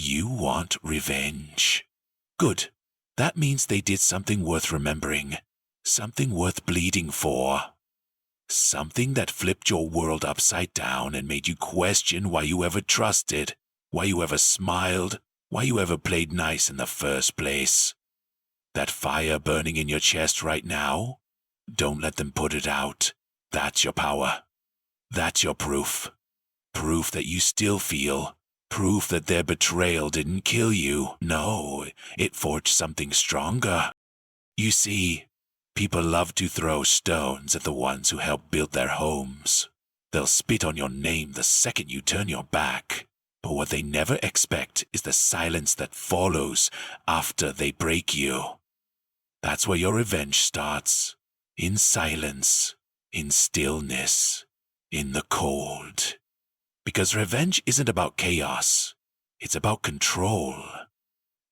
You want revenge. Good. That means they did something worth remembering. Something worth bleeding for. Something that flipped your world upside down and made you question why you ever trusted, why you ever smiled, why you ever played nice in the first place. That fire burning in your chest right now? Don't let them put it out. That's your power. That's your proof. Proof that you still feel. Proof that their betrayal didn't kill you. No, it forged something stronger. You see, people love to throw stones at the ones who help build their homes. They'll spit on your name the second you turn your back. But what they never expect is the silence that follows after they break you. That's where your revenge starts. In silence. In stillness. In the cold. Because revenge isn't about chaos. It's about control.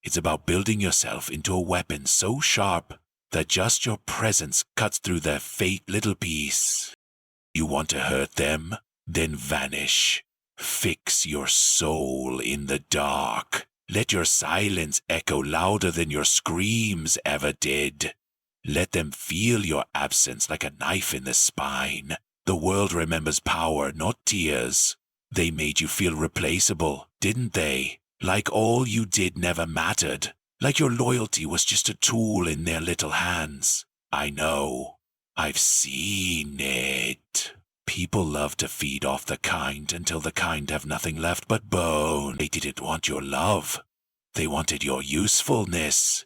It's about building yourself into a weapon so sharp that just your presence cuts through their faint little piece. You want to hurt them? Then vanish. Fix your soul in the dark. Let your silence echo louder than your screams ever did. Let them feel your absence like a knife in the spine. The world remembers power, not tears. They made you feel replaceable, didn't they? Like all you did never mattered. Like your loyalty was just a tool in their little hands. I know. I've seen it. People love to feed off the kind until the kind have nothing left but bone. They didn't want your love. They wanted your usefulness.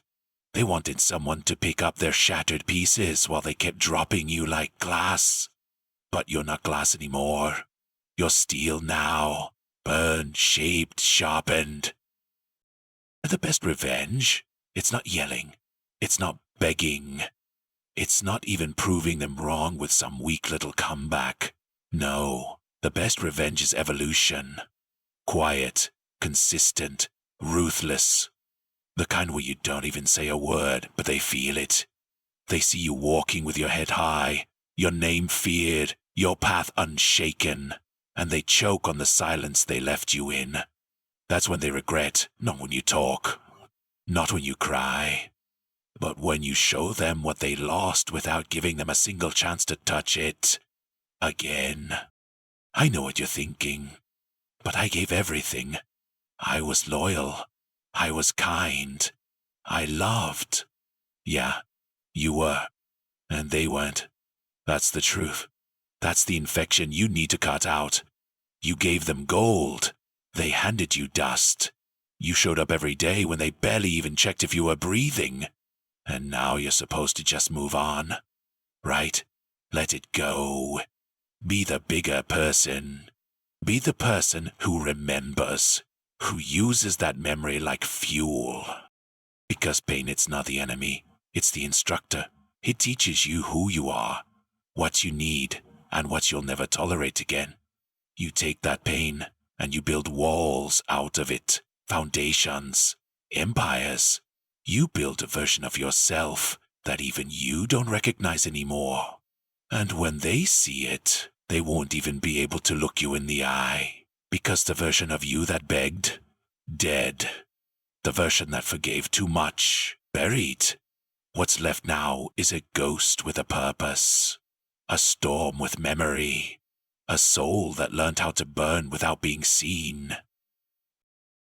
They wanted someone to pick up their shattered pieces while they kept dropping you like glass. But you're not glass anymore. You're steel now. Burned, shaped, sharpened. And the best revenge? It's not yelling. It's not begging. It's not even proving them wrong with some weak little comeback. No, the best revenge is evolution. Quiet, consistent, ruthless. The kind where you don't even say a word, but they feel it. They see you walking with your head high, your name feared, your path unshaken, and they choke on the silence they left you in. That's when they regret, not when you talk, not when you cry, but when you show them what they lost without giving them a single chance to touch it. Again. I know what you're thinking, but I gave everything. I was loyal. I was kind. I loved. Yeah, you were, and they weren't. That's the truth. That's the infection you need to cut out. You gave them gold. They handed you dust. You showed up every day when they barely even checked if you were breathing. And now you're supposed to just move on. Right? Let it go. Be the bigger person. Be the person who remembers. Who uses that memory like fuel. Because pain, it's not the enemy. It's the instructor. It teaches you who you are, what you need, and what you'll never tolerate again. You take that pain, and you build walls out of it, foundations, empires. You build a version of yourself that even you don't recognize anymore. And when they see it, they won't even be able to look you in the eye, because the version of you that begged, dead. The version that forgave too much, buried. What's left now is a ghost with a purpose, a storm with memory. A soul that learned how to burn without being seen.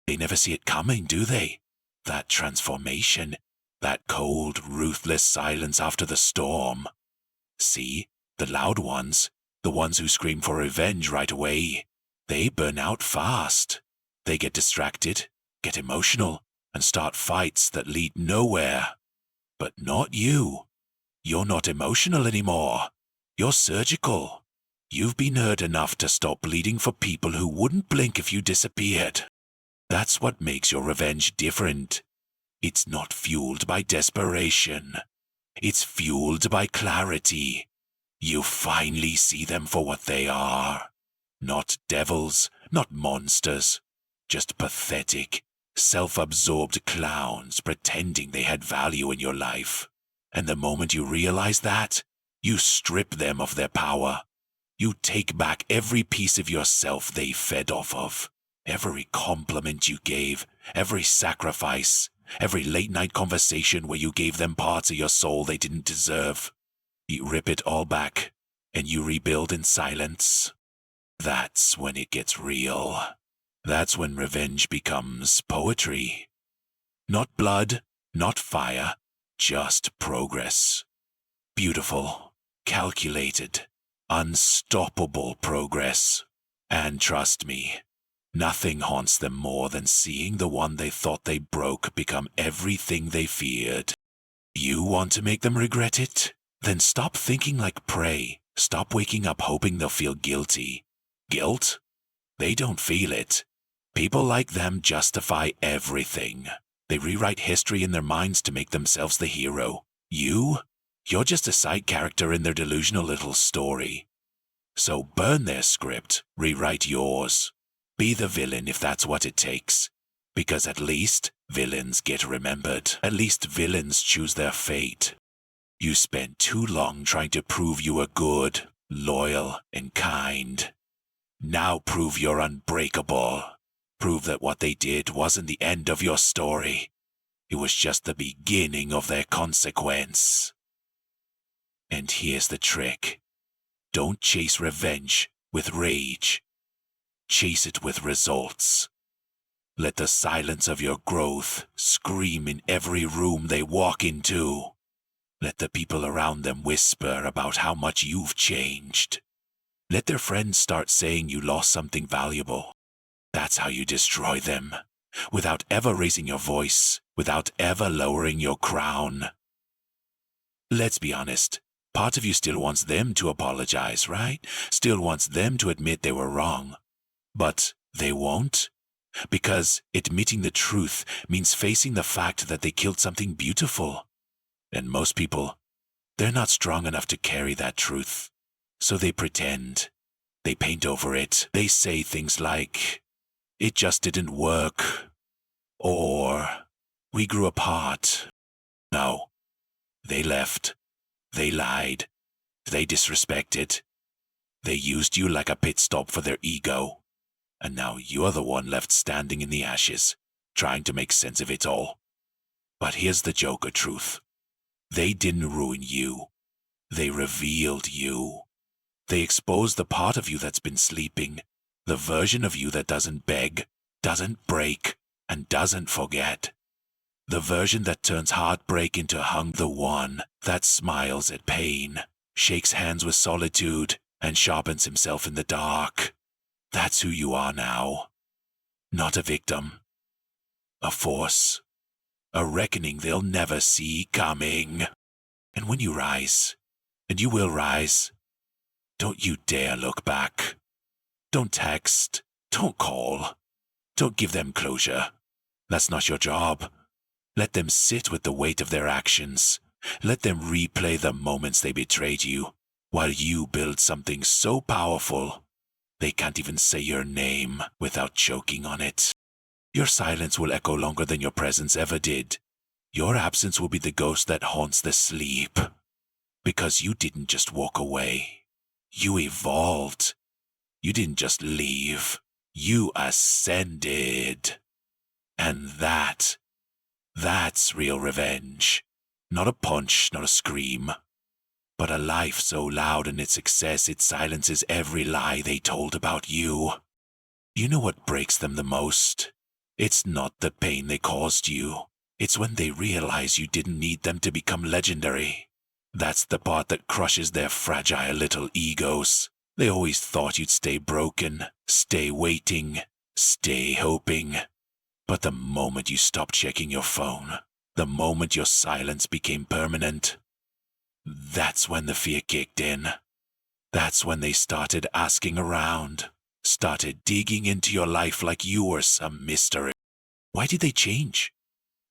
They never see it coming, do they? That transformation, that cold, ruthless silence after the storm. See, the loud ones, the ones who scream for revenge right away, they burn out fast. They get distracted, get emotional, and start fights that lead nowhere. But not you. You're not emotional anymore. You're surgical. You've been hurt enough to stop bleeding for people who wouldn't blink if you disappeared. That's what makes your revenge different. It's not fueled by desperation. It's fueled by clarity. You finally see them for what they are. Not devils, not monsters. Just pathetic, self-absorbed clowns pretending they had value in your life. And the moment you realize that, you strip them of their power. You take back every piece of yourself they fed off of. Every compliment you gave, every sacrifice, every late-night conversation where you gave them parts of your soul they didn't deserve. You rip it all back, and you rebuild in silence. That's when it gets real. That's when revenge becomes poetry. Not blood, not fire, just progress. Beautiful, calculated, unstoppable progress. And trust me, nothing haunts them more than seeing the one they thought they broke become everything they feared. You want to make them regret it? Then stop thinking like prey. Stop waking up hoping they'll feel guilty. Guilt? They don't feel it. People like them justify everything. They rewrite history in their minds to make themselves the hero. You're just a side character in their delusional little story. So burn their script, rewrite yours. Be the villain if that's what it takes. Because at least villains get remembered. At least villains choose their fate. You spent too long trying to prove you were good, loyal, and kind. Now prove you're unbreakable. Prove that what they did wasn't the end of your story. It was just the beginning of their consequence. And here's the trick. Don't chase revenge with rage. Chase it with results. Let the silence of your growth scream in every room they walk into. Let the people around them whisper about how much you've changed. Let their friends start saying you lost something valuable. That's how you destroy them, without ever raising your voice, without ever lowering your crown. Let's be honest, part of you still wants them to apologize, right? Still wants them to admit they were wrong. But they won't, because admitting the truth means facing the fact that they killed something beautiful. And most people, they're not strong enough to carry that truth. So they pretend. They paint over it. They say things like, "It just didn't work." Or, "We grew apart." No. They left. They lied. They disrespected. They used you like a pit stop for their ego. And now you're the one left standing in the ashes, trying to make sense of it all. But here's the Joker truth. They didn't ruin you. They revealed you. They exposed the part of you that's been sleeping, the version of you that doesn't beg, doesn't break, and doesn't forget. The version that turns heartbreak into hunger, the one that smiles at pain, shakes hands with solitude, and sharpens himself in the dark. That's who you are now. Not a victim. A force. A reckoning they'll never see coming. And when you rise, and you will rise, don't you dare look back. Don't text. Don't call. Don't give them closure. That's not your job. Let them sit with the weight of their actions. Let them replay the moments they betrayed you, while you build something so powerful, they can't even say your name without choking on it. Your silence will echo longer than your presence ever did. Your absence will be the ghost that haunts the sleep. Because you didn't just walk away. You evolved. You didn't just leave. You ascended. And that's real revenge. Not a punch, not a scream. But a life so loud in its success it silences every lie they told about you. You know what breaks them the most? It's not the pain they caused you. It's when they realize you didn't need them to become legendary. That's the part that crushes their fragile little egos. They always thought you'd stay broken, stay waiting, stay hoping. But the moment you stopped checking your phone, the moment your silence became permanent, that's when the fear kicked in. That's when they started asking around, started digging into your life like you were some mystery. Why did they change?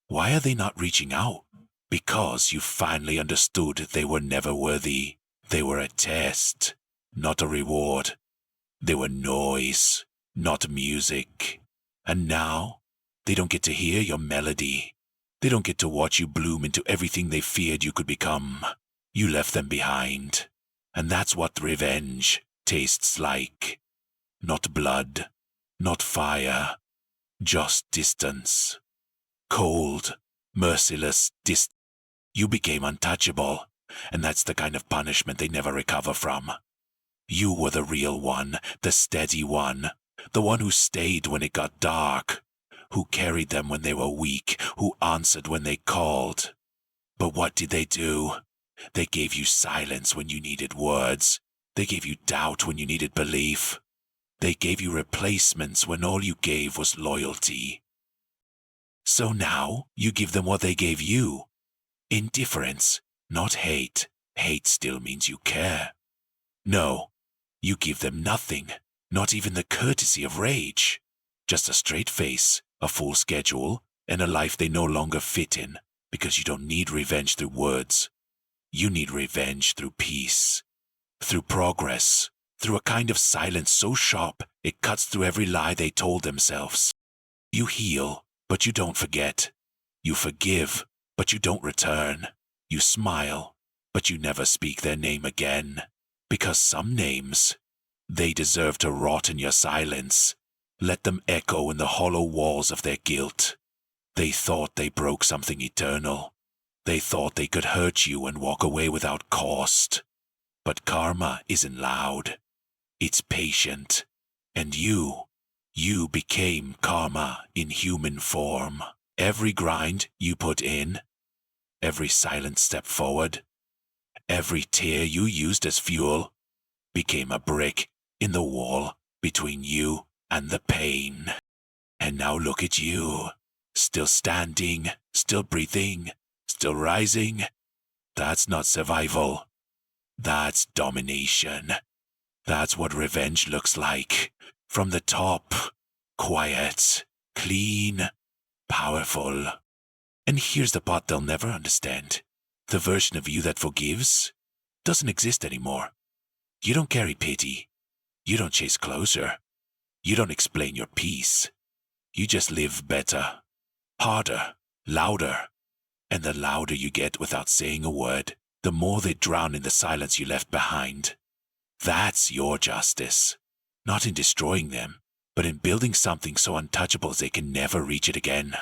Why are they not reaching out? Because you finally understood they were never worthy. They were a test, not a reward. They were noise, not music. And now, they don't get to hear your melody. They don't get to watch you bloom into everything they feared you could become. You left them behind. And that's what revenge tastes like. Not blood, not fire, just distance. Cold, merciless You became untouchable, and that's the kind of punishment they never recover from. You were the real one, the steady one, the one who stayed when it got dark, who carried them when they were weak, who answered when they called. But what did they do? They gave you silence when you needed words. They gave you doubt when you needed belief. They gave you replacements when all you gave was loyalty. So now you give them what they gave you. Indifference, not hate. Hate still means you care. No, you give them nothing, not even the courtesy of rage. Just a straight face, a full schedule, and a life they no longer fit in, because you don't need revenge through words. You need revenge through peace, through progress, through a kind of silence so sharp it cuts through every lie they told themselves. You heal, but you don't forget. You forgive, but you don't return. You smile, but you never speak their name again. Because some names, they deserve to rot in your silence. Let them echo in the hollow walls of their guilt. They thought they broke something eternal. They thought they could hurt you and walk away without cost. But karma isn't loud. It's patient. And you became karma in human form. Every grind you put in, every silent step forward, every tear you used as fuel, became a brick in the wall between you and the pain. And now look at you, still standing, still breathing, still rising. That's not survival. That's domination. That's what revenge looks like. From the top, quiet, clean, powerful. And here's the part they'll never understand. The version of you that forgives doesn't exist anymore. You don't carry pity. You don't chase closer. You don't explain your peace. You just live better, harder, louder. And the louder you get without saying a word, the more they drown in the silence you left behind. That's your justice. Not in destroying them, but in building something so untouchable they can never reach it again.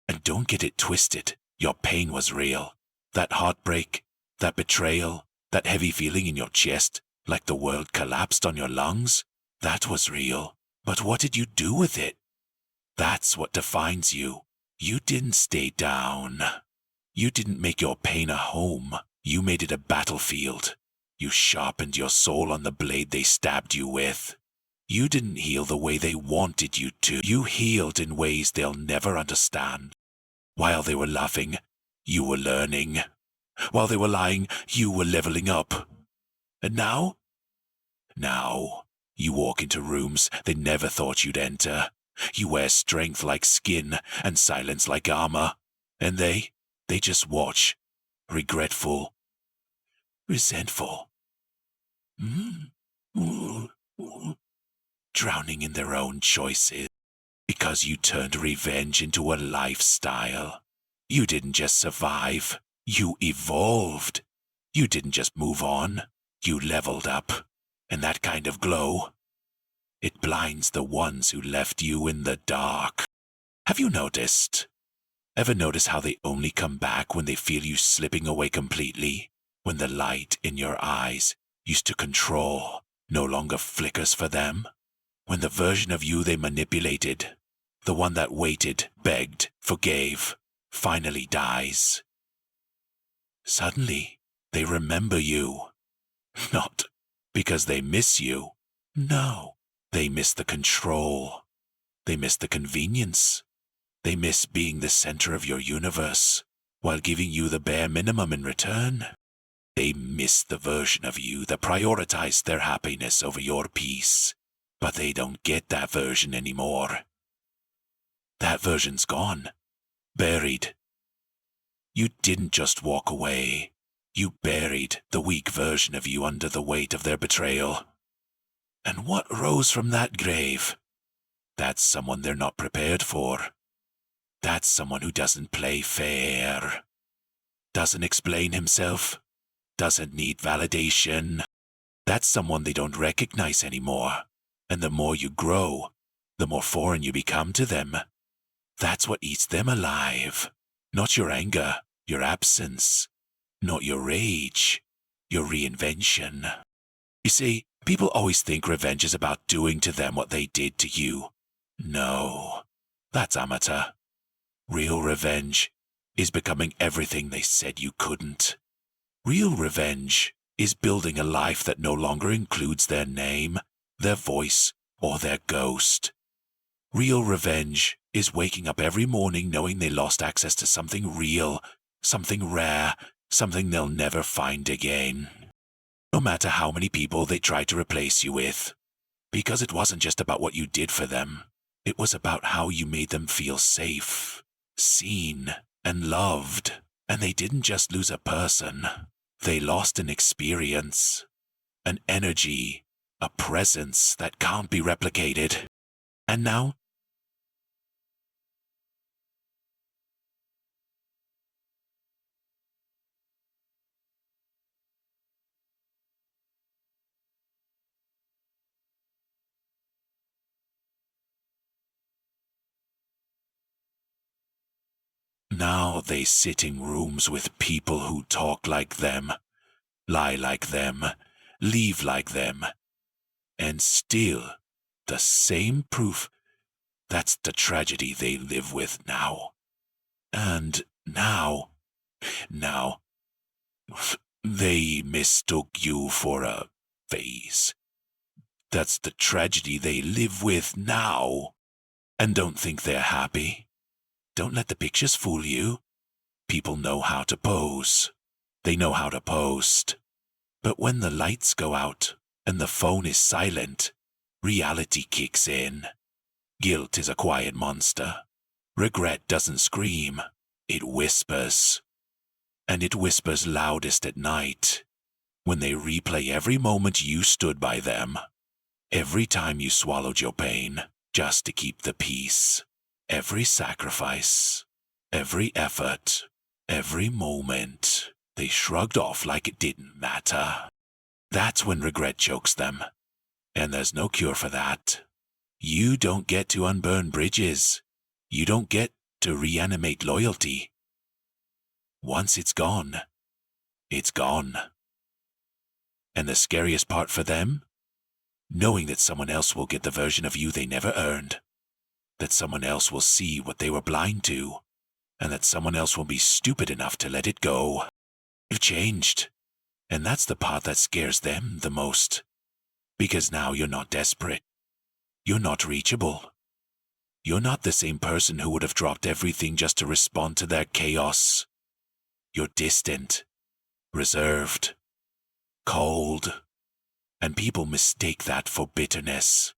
And don't get it twisted. Your pain was real. That heartbreak, that betrayal, that heavy feeling in your chest, like the world collapsed on your lungs, that was real. But what did you do with it? That's what defines you. You didn't stay down. You didn't make your pain a home. You made it a battlefield. You sharpened your soul on the blade they stabbed you with. You didn't heal the way they wanted you to. You healed in ways they'll never understand. While they were laughing, you were learning. While they were lying, you were leveling up. And now? Now, you walk into rooms they never thought you'd enter. You wear strength like skin and silence like armor. And they just watch, regretful, resentful. Drowning in their own choices. Because you turned revenge into a lifestyle. You didn't just survive, you evolved. You didn't just move on, you leveled up. And that kind of glow, it blinds the ones who left you in the dark. Have you noticed? Ever notice how they only come back when they feel you slipping away completely? When the light in your eyes used to control no longer flickers for them? When the version of you they manipulated, the one that waited, begged, forgave, finally dies. Suddenly, they remember you. Not because they miss you. No, they miss the control. They miss the convenience. They miss being the center of your universe, while giving you the bare minimum in return. They miss the version of you that prioritized their happiness over your peace. But they don't get that version anymore. That version's gone. Buried. You didn't just walk away. You buried the weak version of you under the weight of their betrayal. And what rose from that grave? That's someone they're not prepared for. That's someone who doesn't play fair. Doesn't explain himself. Doesn't need validation. That's someone they don't recognize anymore. And the more you grow, the more foreign you become to them. That's what eats them alive. Not your anger, your absence, not your rage, your reinvention. You see, people always think revenge is about doing to them what they did to you. No, that's amateur. Real revenge is becoming everything they said you couldn't. Real revenge is building a life that no longer includes their name, their voice, or their ghost. Real revenge is waking up every morning knowing they lost access to something real, something rare, something they'll never find again. No matter how many people they tried to replace you with. Because it wasn't just about what you did for them. It was about how you made them feel safe, seen, and loved. And they didn't just lose a person. They lost an experience, an energy, a presence that can't be replicated. And now, they sit in rooms with people who talk like them, lie like them, leave like them, and still the same proof. That's the tragedy they live with now. And now, they mistook you for a phase. That's the tragedy they live with now. And don't think they're happy. Don't let the pictures fool you. People know how to pose. They know how to post. But when the lights go out and the phone is silent, reality kicks in. Guilt is a quiet monster. Regret doesn't scream. It whispers. And it whispers loudest at night, when they replay every moment you stood by them. Every time you swallowed your pain, just to keep the peace. Every sacrifice, every effort, every moment, they shrugged off like it didn't matter. That's when regret chokes them. And there's no cure for that. You don't get to unburn bridges. You don't get to reanimate loyalty. Once it's gone, it's gone. And the scariest part for them? Knowing that someone else will get the version of you they never earned. That someone else will see what they were blind to. And that someone else will be stupid enough to let it go. You've changed. And that's the part that scares them the most. Because now you're not desperate. You're not reachable. You're not the same person who would have dropped everything just to respond to their chaos. You're distant, reserved, cold, and people mistake that for bitterness.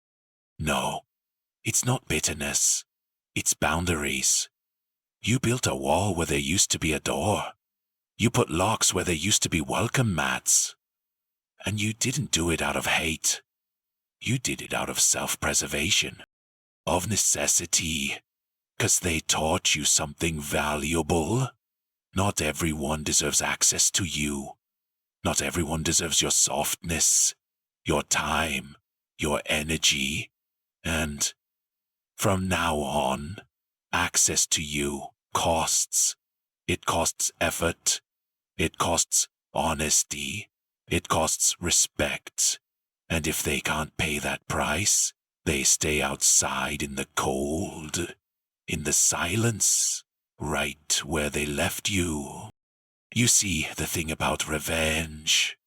No, it's not bitterness. It's boundaries. You built a wall where there used to be a door. You put locks where there used to be welcome mats. And you didn't do it out of hate. You did it out of self-preservation, of necessity, 'cause they taught you something valuable. Not everyone deserves access to you. Not everyone deserves your softness, your time, your energy. And from now on, access to you costs. It costs effort. It costs honesty. It costs respect. And if they can't pay that price, they stay outside in the cold, in the silence, right where they left you. You see, the thing about revenge,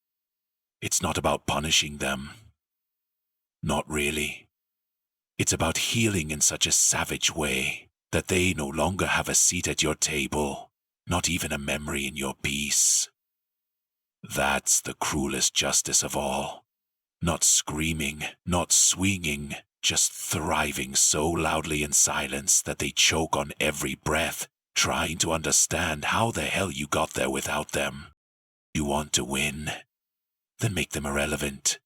it's not about punishing them. Not really. It's about healing in such a savage way that they no longer have a seat at your table, not even a memory in your peace. That's the cruelest justice of all. Not screaming, not swinging, just thriving so loudly in silence that they choke on every breath, trying to understand how the hell you got there without them. You want to win? Then make them irrelevant.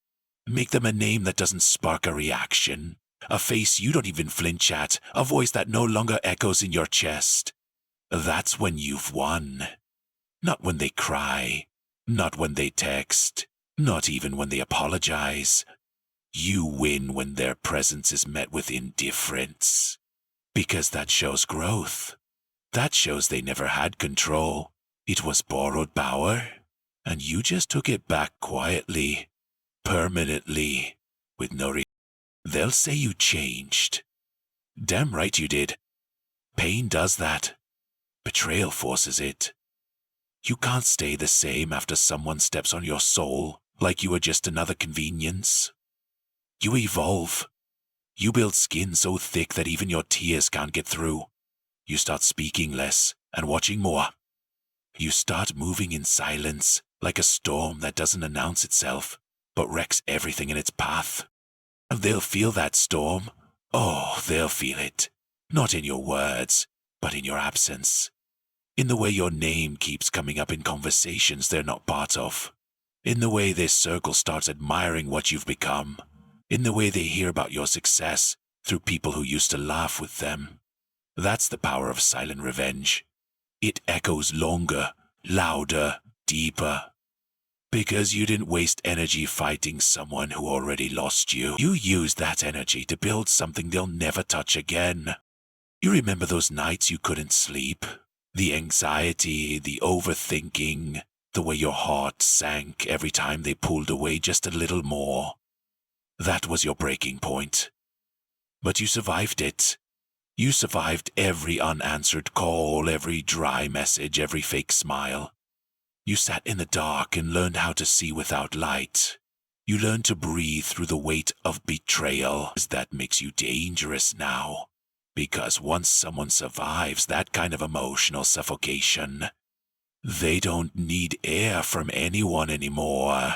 Make them a name that doesn't spark a reaction, a face you don't even flinch at, a voice that no longer echoes in your chest. That's when you've won. Not when they cry, not when they text, not even when they apologize. You win when their presence is met with indifference. Because that shows growth. That shows they never had control. It was borrowed power. And you just took it back quietly, permanently, with no reason. They'll say you changed. Damn right you did. Pain does that. Betrayal forces it. You can't stay the same after someone steps on your soul like you were just another convenience. You evolve. You build skin so thick that even your tears can't get through. You start speaking less and watching more. You start moving in silence, like a storm that doesn't announce itself, but wrecks everything in its path. And they'll feel that storm. Oh, they'll feel it. Not in your words, but in your absence. In the way your name keeps coming up in conversations they're not part of. In the way this circle starts admiring what you've become. In the way they hear about your success through people who used to laugh with them. That's the power of silent revenge. It echoes longer, louder, deeper. Because you didn't waste energy fighting someone who already lost you. You used that energy to build something they'll never touch again. You remember those nights you couldn't sleep? The anxiety, the overthinking, the way your heart sank every time they pulled away just a little more. That was your breaking point. But you survived it. You survived every unanswered call, every dry message, every fake smile. You sat in the dark and learned how to see without light. You learned to breathe through the weight of betrayal. That makes you dangerous now. Because once someone survives that kind of emotional suffocation, they don't need air from anyone anymore.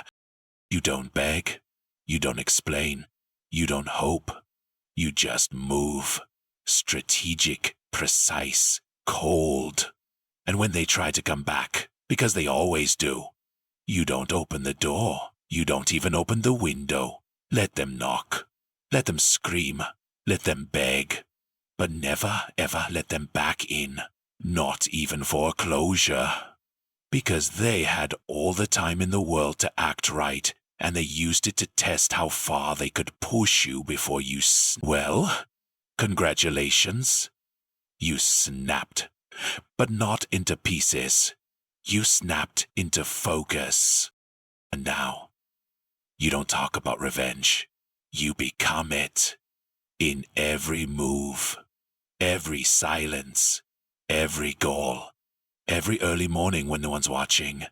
You don't beg. You don't explain. You don't hope. You just move. Strategic, precise, cold. And when they try to come back, because they always do, you don't open the door. You don't even open the window. Let them knock. Let them scream. Let them beg. But never, ever let them back in. Not even for closure. Because they had all the time in the world to act right, and they used it to test how far they could push you before you well, congratulations. You snapped, but not into pieces. You snapped into focus. And now, you don't talk about revenge. You become it. In every move, every silence, every goal, every early morning when no one's watching,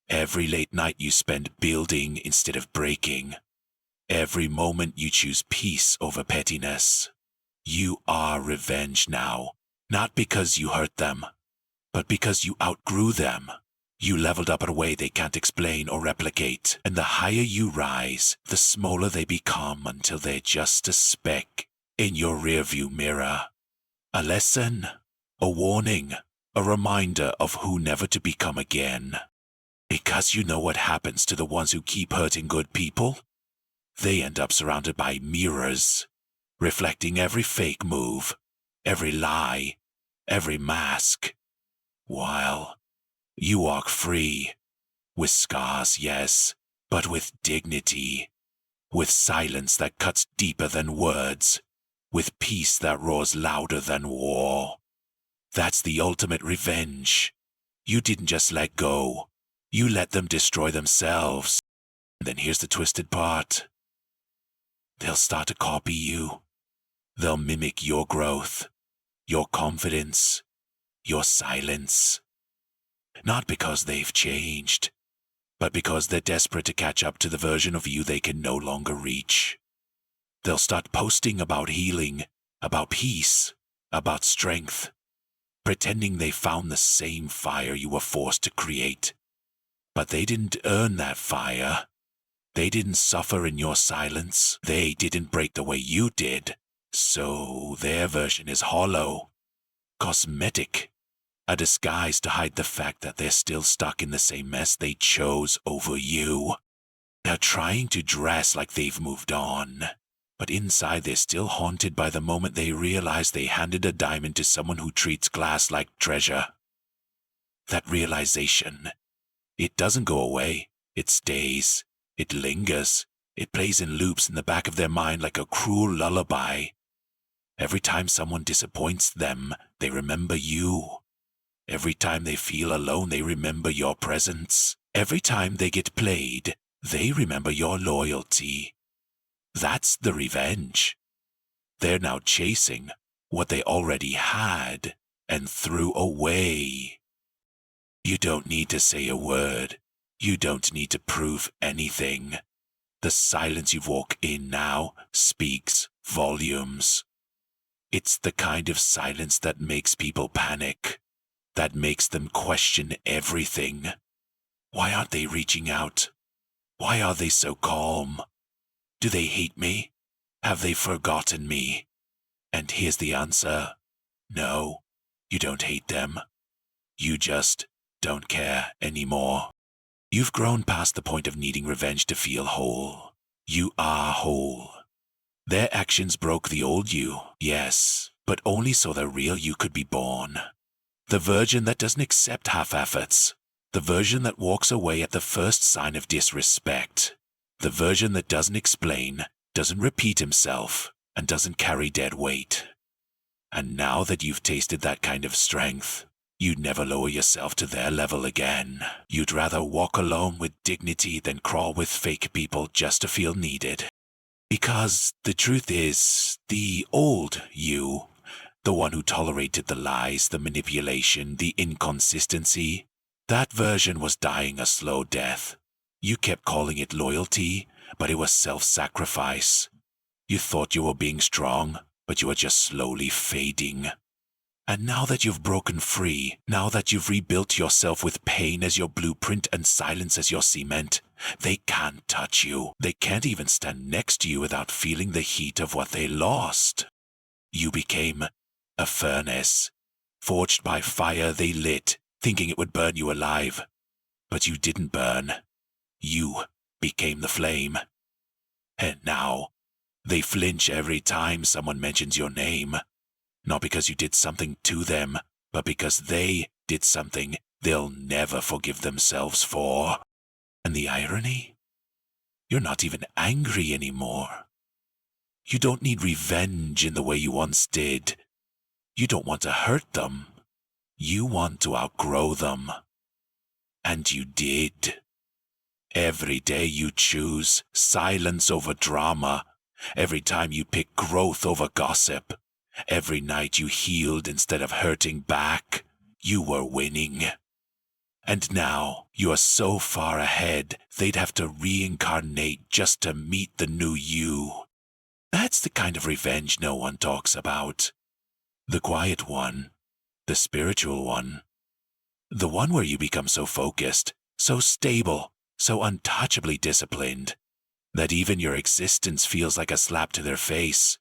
every late night you spend building instead of breaking, every moment you choose peace over pettiness. You are revenge now, not because you hurt them, but because you outgrew them. You leveled up in a way they can't explain or replicate, and the higher you rise, the smaller they become until they're just a speck in your rearview mirror. A lesson, a warning, a reminder of who never to become again. Because you know what happens to the ones who keep hurting good people? They end up surrounded by mirrors, reflecting every fake move, every lie, every mask. While you walk free, with scars, yes, but with dignity, with silence that cuts deeper than words, with peace that roars louder than war. That's the ultimate revenge. You didn't just let go. You let them destroy themselves. And then here's the twisted part. They'll start to copy you. They'll mimic your growth, your confidence, your silence. Not because they've changed, but because they're desperate to catch up to the version of you they can no longer reach. They'll start posting about healing, about peace, about strength, pretending they found the same fire you were forced to create. But they didn't earn that fire. They didn't suffer in your silence. They didn't break the way you did. So their version is hollow, cosmetic, a disguise to hide the fact that they're still stuck in the same mess they chose over you. They're trying to dress like they've moved on, but inside they're still haunted by the moment they realize they handed a diamond to someone who treats glass like treasure. That realization, it doesn't go away, it stays, it lingers, It plays in loops in the back of their mind like a cruel lullaby. Every time someone disappoints them, they remember you. Every time they feel alone, they remember your presence. Every time they get played, they remember your loyalty. That's the revenge. They're now chasing what they already had and threw away. You don't need to say a word. You don't need to prove anything. The silence you walk in now speaks volumes. It's the kind of silence that makes people panic, that makes them question everything. Why aren't they reaching out? Why are they so calm? Do they hate me? Have they forgotten me? And here's the answer. No, you don't hate them. You just don't care anymore. You've grown past the point of needing revenge to feel whole. You are whole. Their actions broke the old you, yes, but only so the real you could be born. The version that doesn't accept half-efforts. The version that walks away at the first sign of disrespect. The version that doesn't explain, doesn't repeat himself, and doesn't carry dead weight. And now that you've tasted that kind of strength, you'd never lower yourself to their level again. You'd rather walk alone with dignity than crawl with fake people just to feel needed. Because the truth is, the old you, the one who tolerated the lies, the manipulation, the inconsistency, that version was dying a slow death. You kept calling it loyalty, but it was self-sacrifice. You thought you were being strong, but you were just slowly fading. And now that you've broken free, now that you've rebuilt yourself with pain as your blueprint and silence as your cement, they can't touch you. They can't even stand next to you without feeling the heat of what they lost. You became a furnace, forged by fire they lit, thinking it would burn you alive. But you didn't burn. You became the flame. And now, they flinch every time someone mentions your name. Not because you did something to them, but because they did something they'll never forgive themselves for. And the irony? You're not even angry anymore. You don't need revenge in the way you once did. You don't want to hurt them. You want to outgrow them. And you did. Every day you choose silence over drama. Every time you pick growth over gossip. Every night you healed instead of hurting back. You were winning. And now you are so far ahead, they'd have to reincarnate just to meet the new you. That's the kind of revenge no one talks about. The quiet one. The spiritual one. The one where you become so focused, so stable, so untouchably disciplined, that even your existence feels like a slap to their face.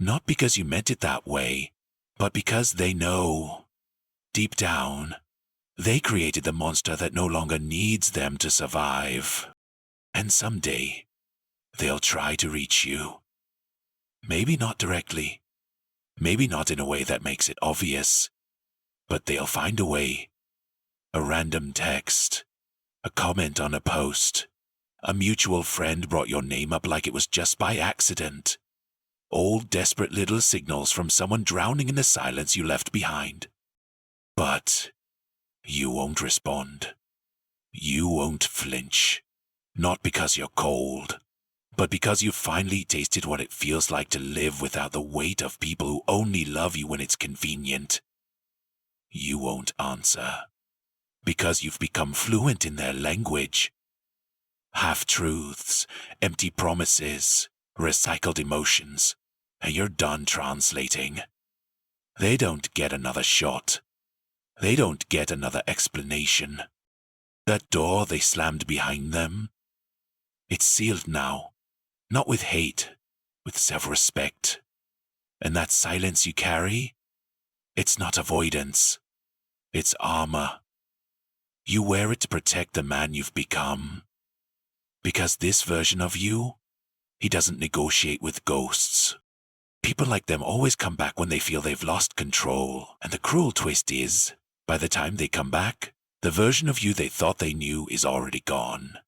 Not because you meant it that way, but because they know. Deep down, they created the monster that no longer needs them to survive. And someday, they'll try to reach you. Maybe not directly. Maybe not in a way that makes it obvious. But they'll find a way. A random text. A comment on a post. A mutual friend brought your name up like it was just by accident. All desperate little signals from someone drowning in the silence you left behind. But you won't respond. You won't flinch. Not because you're cold, but because you've finally tasted what it feels like to live without the weight of people who only love you when it's convenient. You won't answer. Because you've become fluent in their language. Half-truths, empty promises, recycled emotions, and you're done translating. They don't get another shot. They don't get another explanation. That door they slammed behind them, it's sealed now, not with hate, with self-respect. And that silence you carry, it's not avoidance, it's armor. You wear it to protect the man you've become. Because this version of you, he doesn't negotiate with ghosts. People like them always come back when they feel they've lost control. And the cruel twist is, by the time they come back, the version of you they thought they knew is already gone.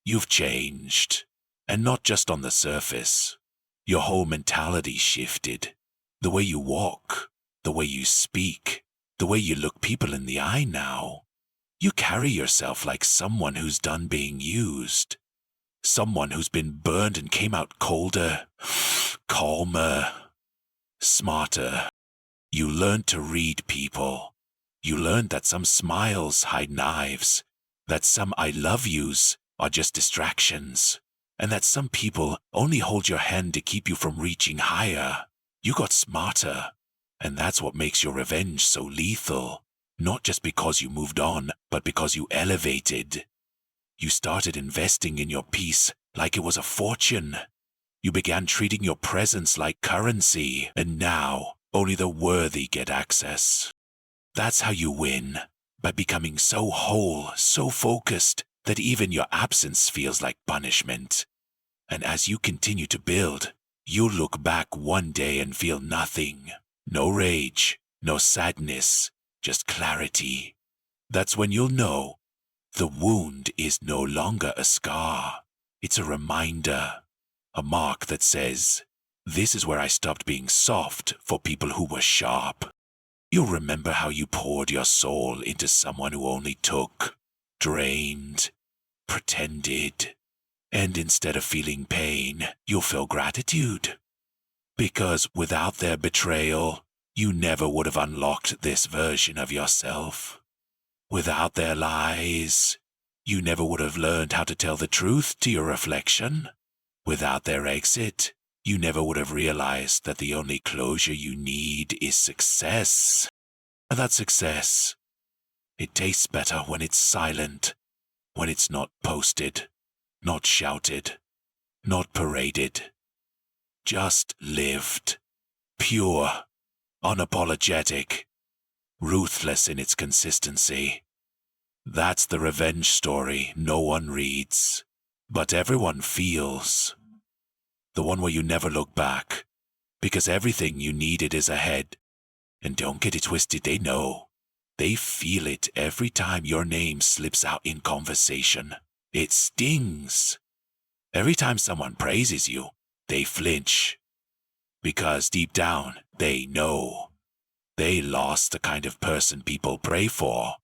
You've changed. And not just on the surface. Your whole mentality shifted. The way you walk, the way you speak, the way you look people in the eye now. You carry yourself like someone who's done being used. Someone who's been burned and came out colder, calmer, smarter. You learned to read people. You learned that some smiles hide knives, that some I love yous are just distractions, and that some people only hold your hand to keep you from reaching higher. You got smarter, and that's what makes your revenge so lethal. Not just because you moved on, but because you elevated. You started investing in your peace like it was a fortune. You began treating your presence like currency, and now only the worthy get access. That's how you win, by becoming so whole, so focused, that even your absence feels like punishment. And as you continue to build, you'll look back one day and feel nothing. No rage, no sadness, just clarity. That's when you'll know the wound is no longer a scar. It's a reminder, a mark that says, this is where I stopped being soft for people who were sharp. You'll remember how you poured your soul into someone who only took, drained, pretended. And instead of feeling pain, you'll feel gratitude. Because without their betrayal, you never would have unlocked this version of yourself. Without their lies, you never would have learned how to tell the truth to your reflection. Without their exit, you never would have realized that the only closure you need is success. And that success, it tastes better when it's silent, when it's not posted, not shouted, not paraded. Just lived. Pure, unapologetic, ruthless in its consistency. That's the revenge story no one reads, but everyone feels. The one where you never look back, because everything you needed is ahead. And don't get it twisted, they know. They feel it every time your name slips out in conversation. It stings. Every time someone praises you, they flinch. Because deep down, they know. They lost the kind of person people pray for.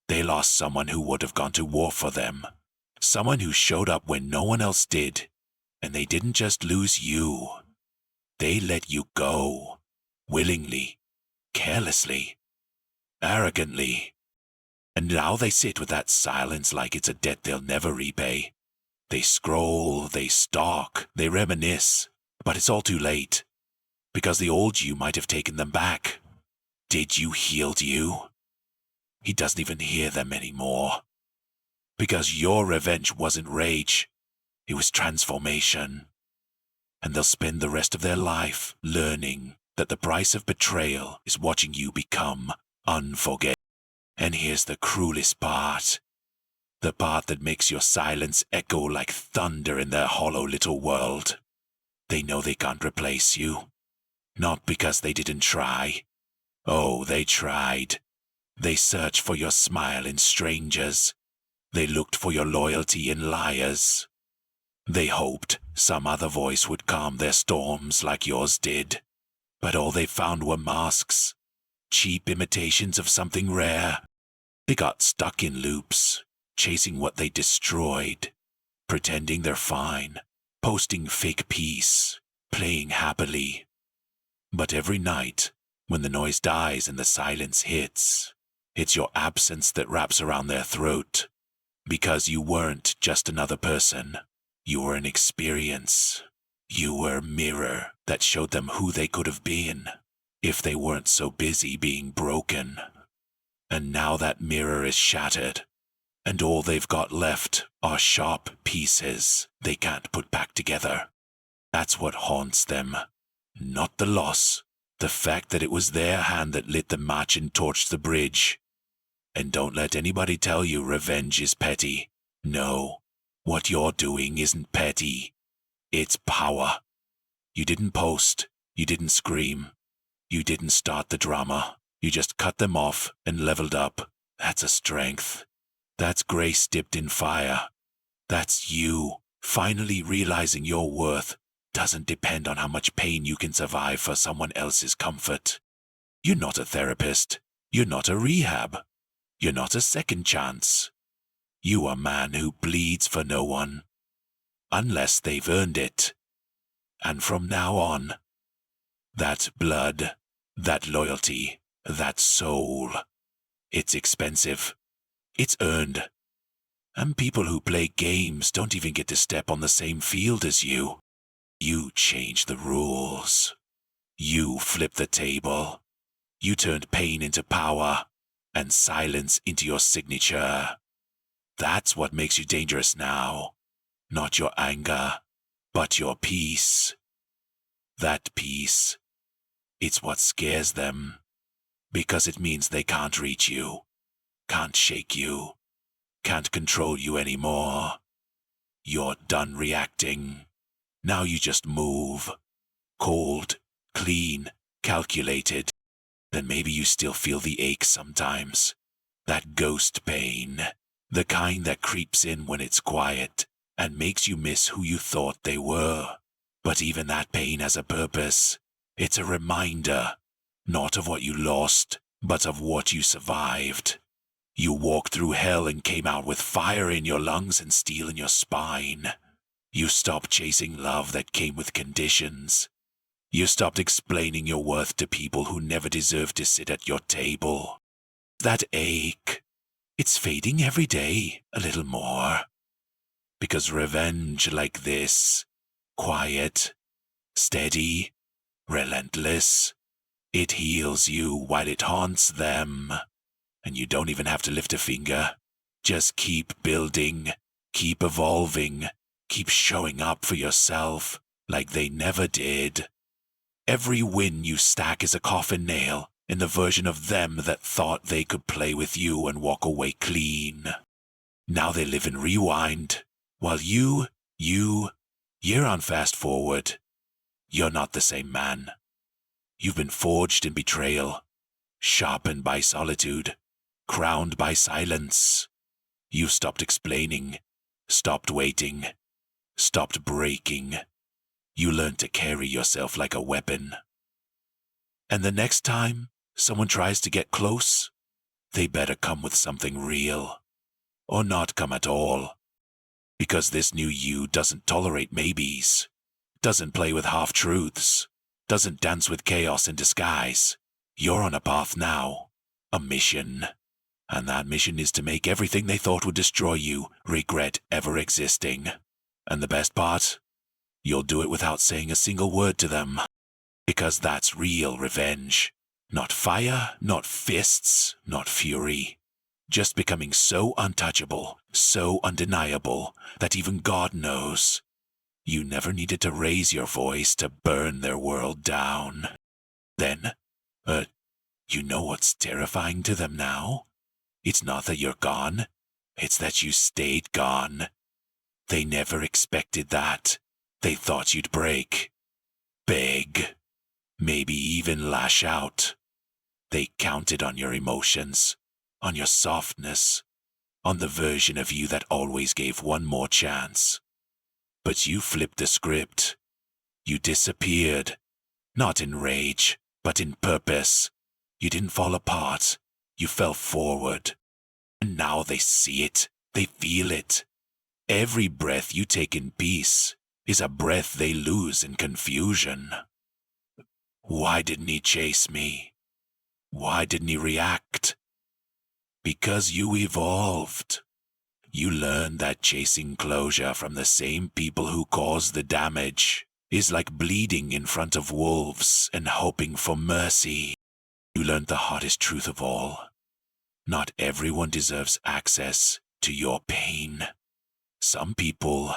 They lost someone who would have gone to war for them. Someone who showed up when no one else did. And they didn't just lose you. They let you go. Willingly. Carelessly. Arrogantly. And now they sit with that silence like it's a debt they'll never repay. They scroll, they stalk, they reminisce. But it's all too late. Because the old you might have taken them back. Did you heal you? He doesn't even hear them anymore. Because your revenge wasn't rage. It was transformation. And they'll spend the rest of their life learning that the price of betrayal is watching you become unforgettable. And here's the cruelest part. The part that makes your silence echo like thunder in their hollow little world. They know they can't replace you. Not because they didn't try. Oh, they tried. They searched for your smile in strangers. They looked for your loyalty in liars. They hoped some other voice would calm their storms like yours did. But all they found were masks. Cheap imitations of something rare. They got stuck in loops, chasing what they destroyed. Pretending they're fine. Posting fake peace. Playing happily. But every night, when the noise dies and the silence hits, it's your absence that wraps around their throat. Because you weren't just another person. You were an experience. You were a mirror that showed them who they could have been if they weren't so busy being broken. And now that mirror is shattered, and all they've got left are sharp pieces they can't put back together. That's what haunts them. Not the loss, the fact that it was their hand that lit the match and torched the bridge. And don't let anybody tell you revenge is petty. No, what you're doing isn't petty. It's power. You didn't post. You didn't scream. You didn't start the drama. You just cut them off and leveled up. That's a strength. That's grace dipped in fire. That's you, Finally realizing your worth doesn't depend on how much pain you can survive for someone else's comfort. You're not a therapist. You're not a rehab. You're not a second chance. You are a man who bleeds for no one, unless they've earned it. And from now on, that blood, that loyalty, that soul, it's expensive. It's earned. And people who play games don't even get to step on the same field as you. You change the rules. You flip the table. You turned pain into power and silence into your signature. That's what makes you dangerous now. Not your anger, but your peace. That peace, it's what scares them. Because it means they can't reach you, can't shake you, can't control you anymore. You're done reacting. Now you just move. Cold, clean, calculated. Then maybe you still feel the ache sometimes. That ghost pain. The kind that creeps in when it's quiet and makes you miss who you thought they were. But even that pain has a purpose. It's a reminder, not of what you lost, but of what you survived. You walked through hell and came out with fire in your lungs and steel in your spine. You stopped chasing love that came with conditions. You stopped explaining your worth to people who never deserved to sit at your table. That ache, it's fading every day a little more. Because revenge like this, quiet, steady, relentless, it heals you while it haunts them. And you don't even have to lift a finger. Just keep building, keep evolving, keep showing up for yourself like they never did. Every win you stack is a coffin nail in the version of them that thought they could play with you and walk away clean. Now they live in rewind, while you're on fast forward. You're not the same man. You've been forged in betrayal, sharpened by solitude, crowned by silence. You've stopped explaining, stopped waiting, stopped breaking. You learned to carry yourself like a weapon. And the next time someone tries to get close, they better come with something real, or not come at all. Because this new you doesn't tolerate maybes, doesn't play with half-truths, doesn't dance with chaos in disguise. You're on a path now, a mission. And that mission is to make everything they thought would destroy you regret ever existing. And the best part? You'll do it without saying a single word to them. Because that's real revenge. Not fire, not fists, not fury. Just becoming so untouchable, so undeniable, that even God knows. You never needed to raise your voice to burn their world down. Then, you know what's terrifying to them now? It's not that you're gone. It's that you stayed gone. They never expected that. They thought you'd break. Beg. Maybe even lash out. They counted on your emotions, on your softness, on the version of you that always gave one more chance. But you flipped the script. You disappeared. Not in rage, but in purpose. You didn't fall apart. You fell forward. And now they see it. They feel it. Every breath you take in peace is a breath they lose in confusion. Why didn't he chase me? Why didn't he react? Because you evolved. You learned that chasing closure from the same people who caused the damage is like bleeding in front of wolves and hoping for mercy. You learned the hardest truth of all. Not everyone deserves access to your pain. Some people,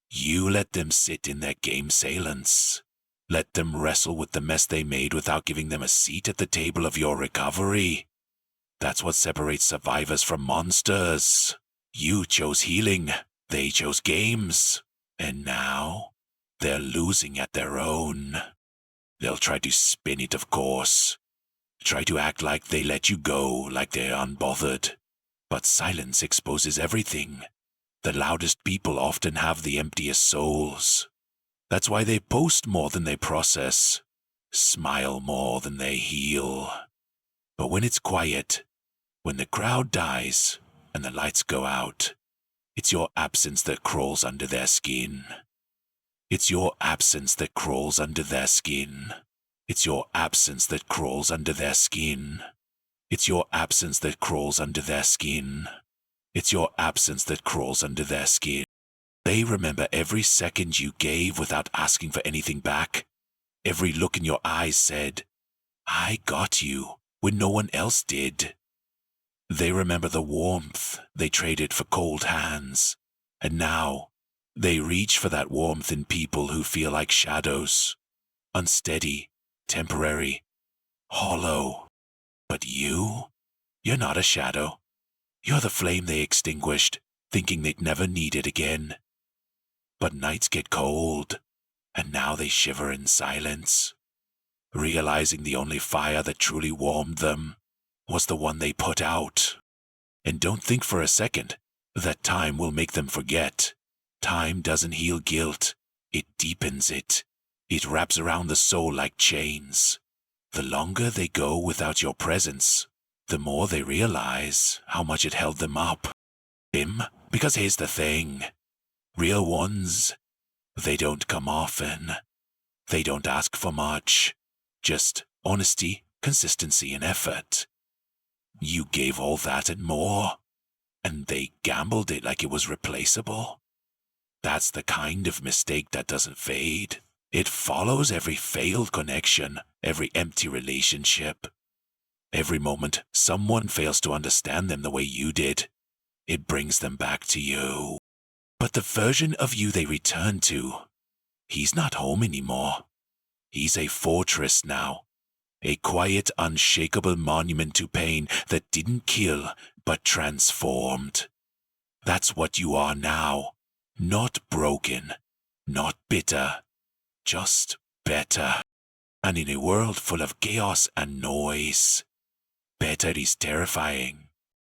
you let them sit in their game silence. Let them wrestle with the mess they made without giving them a seat at the table of your recovery. That's what separates survivors from monsters. You chose healing. They chose games. And now, they're losing at their own. They'll try to spin it, of course. Try to act like they let you go, like they're unbothered. But silence exposes everything. The loudest people often have the emptiest souls. That's why they boast more than they process, smile more than they heal. But when it's quiet, when the crowd dies and the lights go out, it's your absence that crawls under their skin. It's your absence that crawls under their skin. It's your absence that crawls under their skin. It's your absence that crawls under their skin. It's your absence that crawls under their skin. They remember every second you gave without asking for anything back. Every look in your eyes said, "I got you," when no one else did. They remember the warmth they traded for cold hands. And now, they reach for that warmth in people who feel like shadows. Unsteady, temporary, hollow. But you're not a shadow. You're the flame they extinguished, thinking they'd never need it again. But nights get cold, and now they shiver in silence, realizing the only fire that truly warmed them was the one they put out. And don't think for a second that time will make them forget. Time doesn't heal guilt, it deepens it. It wraps around the soul like chains. The longer they go without your presence, the more they realize how much it held them up. Because here's the thing. Real ones, they don't come often. They don't ask for much. Just honesty, consistency, and effort. You gave all that and more, and they gambled it like it was replaceable. That's the kind of mistake that doesn't fade. It follows every failed connection, every empty relationship. Every moment someone fails to understand them the way you did, it brings them back to you. But the version of you they return to, he's not home anymore. He's a fortress now. A quiet, unshakable monument to pain that didn't kill, but transformed. That's what you are now. Not broken, not bitter, just better. And in a world full of chaos and noise, better is terrifying.